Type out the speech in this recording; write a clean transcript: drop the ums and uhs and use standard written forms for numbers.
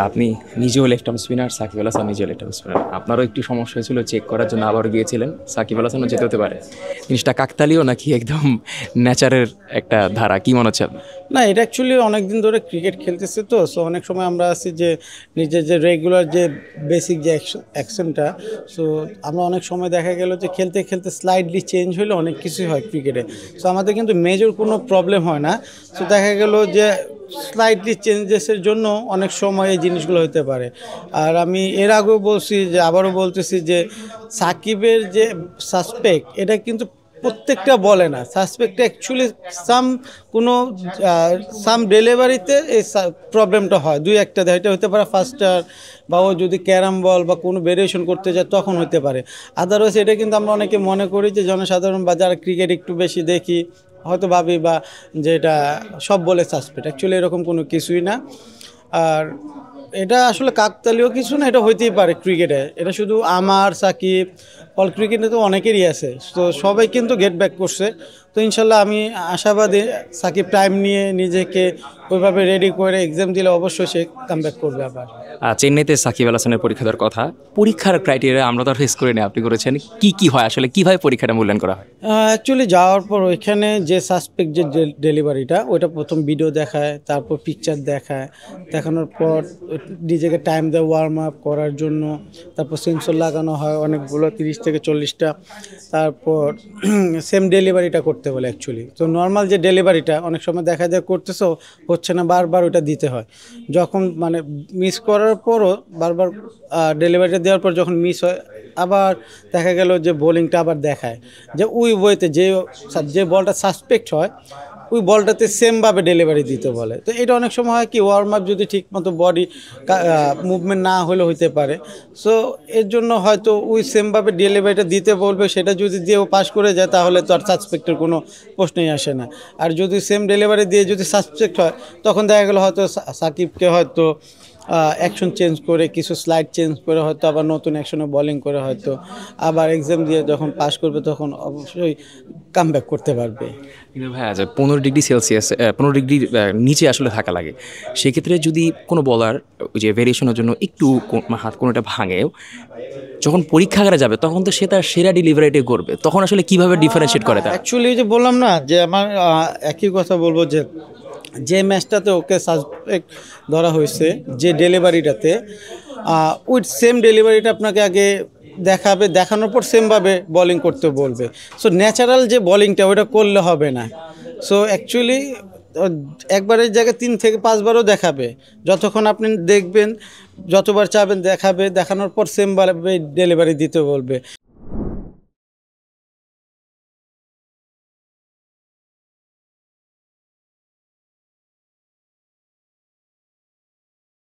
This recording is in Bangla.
আপনি নিজেও left arm spinner, Shakib Al Hasan নিজেও লেফট আর্ম স্পিনার, আপনারও একটু সমস্যা হয়েছিল, চেক করার জন্য আবার গিয়েছিলেন। সাকিব আল হাসানও যেতে হতে পারে, জিনিসটা কাকতালীয় নাকি একদম ন্যাচারের একটা ধারা, কি মনে হচ্ছে আপনার? না, এটা অ্যাকচুয়ালি অনেক দিন ধরে ক্রিকেট খেলতেছে, তো সো অনেক সময় আমরা আছি যে নিজের যে রেগুলার যে বেসিক যে অ্যাকশনটা, সো আমরা অনেক সময় দেখা গেল যে খেলতে খেলতে স্লাইডলি চেঞ্জ হলে অনেক কিছুই হয় ক্রিকেটে। সো আমাদের কিন্তু মেজর কোনো প্রবলেম হয় না। সো দেখা গেল যে স্লাইটলি চেঞ্জেসের জন্য অনেক সময় এই জিনিসগুলো হতে পারে। আর আমি এর আগেও বলছি, যে আবারও বলতেছি, যে সাকিবের যে সাসপেক্ট, এটা কিন্তু প্রত্যেকটা বলে না, সাসপেক্ট অ্যাকচুয়ালি কোনো সাম ডেলিভারিতে এই প্রবলেমটা হয়, দুই একটা দেয়। এটা হতে পারে ফাস্টার, বা ও যদি ক্যারাম বল বা কোনো ভেরিয়েশন করতে যায় তখন হতে পারে। আদারওয়াইজ এটা কিন্তু আমরা অনেকে মনে করি যে জনসাধারণ বা যারা ক্রিকেট একটু বেশি দেখি হয়তো ভাবি বা যে এটা সব বলে সাসপেক্ট, অ্যাকচুয়ালি এরকম কোনো কিছুই না। আর এটা আসলে কাকতালীয় কিছু না, এটা হইতেই পারে ক্রিকেটে। এটা শুধু আমার, সাকিব, অল ক্রিকেটে তো অনেকেরই আছে, তো সবাই কিন্তু গেট ব্যাক করছে। তো ইনশাল্লাহ আমি আশাবাদী, সাকিব টাইম নিয়ে নিজেকে ওইভাবে রেডি করে এক্সাম দিলে অবশ্যই সে কাম ব্যাক করবে আবার। চেন্নাইতে সাকিব আল হাসানের পরীক্ষা দেওয়ার কথা, পরীক্ষার ক্রাইটেরিয়া আমরা তো আর ফেস করে নিই, আপনি করেছেন, কি কি হয় আসলে, কিভাবে পরীক্ষাটা মূল্যায়ন করা হয়? অ্যাকচুয়ালি যাওয়ার পর ওইখানে যে সাসপেক্ট যে ডেলিভারিটা, ওইটা প্রথম ভিডিও দেখায়, তারপর পিকচার দেখায়, দেখানোর পর নিজেকে টাইম দেয় ওয়ার্ম আপ করার জন্য, তারপর সেন্সর লাগানো হয় অনেকগুলো, 30 থেকে 40টা। তারপর সেম ডেলিভারিটা করতে বলে অ্যাকচুয়ালি। তো নর্মাল যে ডেলিভারিটা অনেক সময় দেখা যায় করতেছো, হচ্ছে না, বারবার ওইটা দিতে হয়। যখন মানে মিস করার পরও বারবার ডেলিভারিটা দেওয়ার পর যখন মিস হয়, আবার দেখা গেল যে বোলিংটা আবার দেখায় যে ওই ওয়েতে যে যে বলটা সাসপেক্ট হয় ওই বলটাতে সেমভাবে ডেলিভারি দিতে বলে। তো এটা অনেক সময় হয় কি, ওয়ার্ম আপ যদি ঠিকমতো বডি মুভমেন্ট না হলে হইতে পারে। সো এর জন্য হয়তো ওই সেমভাবে ডেলিভারিটা দিতে বলবে, সেটা যদি দিয়েও পাস করে যায় তাহলে তো আর সাসপেক্টের কোনো প্রশ্নই আসে না। আর যদি সেম ডেলিভারি দিয়ে যদি সাসপেক্ট হয়, তখন দেখা গেলো হয়তো সাকিবকে হয়তো অ্যাকশন চেঞ্জ করে, কিছু স্লাইড চেঞ্জ করে, হয়তো আবার নতুন অ্যাকশনে বোলিং করে, হয়তো আবার এক্সাম দিয়ে যখন পাস করবে তখন অবশ্যই কাম ব্যাক করতে পারবে। কিন্তু ভাইয়া, যে 15 ডিগ্রি সেলসিয়াস, 15 ডিগ্রির নিচে আসলে থাকা লাগে, সেক্ষেত্রে যদি কোনো বলার ওই যে ভেরিয়েশনের জন্য একটু হাত কোনোটা ভাঙে, যখন পরীক্ষাগারে যাবে তখন তো সে তার সেরা ডেলিভারিটি করবে, তখন আসলে কিভাবে ডিফারেন্সিয়েট করে তার? অ্যাকচুয়ালি যে বললাম না, যে আমার একই কথা বলবো, যে যে ম্যাচটাতে ওকে সাসপেক্ট ধরা হয়েছে, যে ডেলিভারিটাতে উইথ সেম ডেলিভারিটা আপনাকে আগে দেখাবে, দেখানোর পর সেমভাবে বোলিং করতে বলবে। সো ন্যাচারাল যে বোলিংটা ওইটা করলে হবে না। সো অ্যাকচুয়ালি একবারের জায়গায় 3 থেকে 5 বারও দেখাবে, যতক্ষণ আপনি দেখবেন, যতবার চাবেন দেখাবে, দেখানোর পর সেমভাবে ডেলিভারি দিতে বলবে।